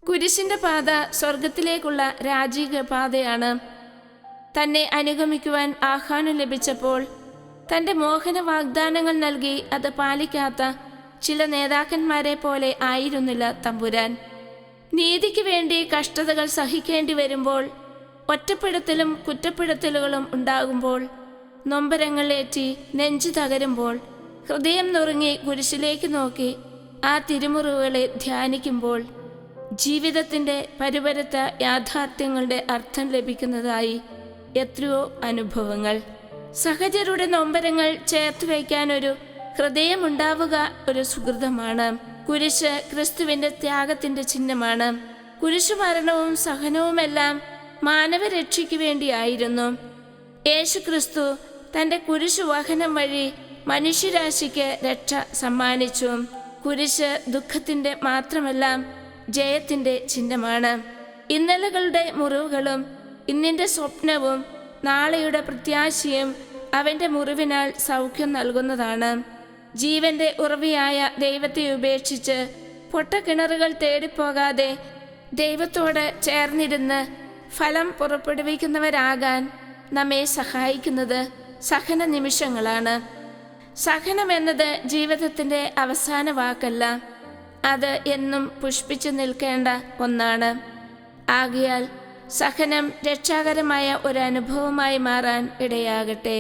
കുരിശിന്റെ പാത സ്വർഗത്തിലേക്കുള്ള രാജീക പാതയാണ്. തന്നെ അനുഗമിക്കുവാൻ ആഹ്വാനം ലഭിച്ചപ്പോൾ തൻ്റെ മോഹന വാഗ്ദാനങ്ങൾ നൽകി അത് പാലിക്കാത്ത ചില നേതാക്കന്മാരെ പോലെ ആയിരുന്നില്ല തമ്പുരാൻ. നീതിക്ക് വേണ്ടി കഷ്ടതകൾ സഹിക്കേണ്ടി വരുമ്പോൾ, ഒറ്റപ്പെടുത്തലും കുറ്റപ്പെടുത്തലുകളും ഉണ്ടാകുമ്പോൾ, നൊമ്പരങ്ങളേറ്റി നെഞ്ചു തകരുമ്പോൾ, ഹൃദയം നുറുങ്ങി കുരിശിലേക്ക് നോക്കി ആ തിരുമുറിവുകളെ ധ്യാനിക്കുമ്പോൾ ജീവിതത്തിൻ്റെ പരുപരത്ത യാഥാർത്ഥ്യങ്ങളുടെ അർത്ഥം ലഭിക്കുന്നതായി എത്രയോ അനുഭവങ്ങൾ. സഹചരുടെ നൊമ്പരങ്ങൾ ചേർത്ത് വയ്ക്കാനൊരു ഹൃദയമുണ്ടാവുക ഒരു സുഹൃതമാണ്. കുരിശ് ക്രിസ്തുവിൻ്റെ ത്യാഗത്തിൻ്റെ ചിഹ്നമാണ്. കുരിശുമരണവും സഹനവുമെല്ലാം മാനവരക്ഷയ്ക്ക് വേണ്ടിയായിരുന്നു. യേശു ക്രിസ്തു തൻ്റെ കുരിശു വഹനം വഴി മനുഷ്യരാശിക്ക് രക്ഷ സമ്മാനിച്ചു. കുരിശ് ദുഃഖത്തിൻ്റെ മാത്രമല്ല, ജയത്തിൻ്റെ ചിഹ്നമാണ്. ഇന്നലകളുടെ മുറിവുകളും ഇന്നിൻ്റെ സ്വപ്നവും നാളെയുടെ പ്രത്യാശയും അവൻ്റെ മുറിവിനാൽ സൗഖ്യം നൽകുന്നതാണ്. ജീവന്റെ ഉറവിയായ ദൈവത്തെ ഉപേക്ഷിച്ച് പൊട്ടക്കിണറുകൾ തേടിപ്പോകാതെ ദൈവത്തോട് ചേർന്നിരുന്ന് ഫലം പുറപ്പെടുവിക്കുന്നവരാകാൻ നമ്മെ സഹായിക്കുന്നത് സഹന നിമിഷങ്ങളാണ്. സഹനമെന്നത് ജീവിതത്തിൻ്റെ അവസാന വാക്കല്ല, അത് എന്നും പുഷ്പിച്ചു നിൽക്കേണ്ട ഒന്നാണ്. ആകയാൽ സഹനം രക്ഷാകരമായ ഒരു അനുഭവമായി മാറാൻ ഇടയാകട്ടെ.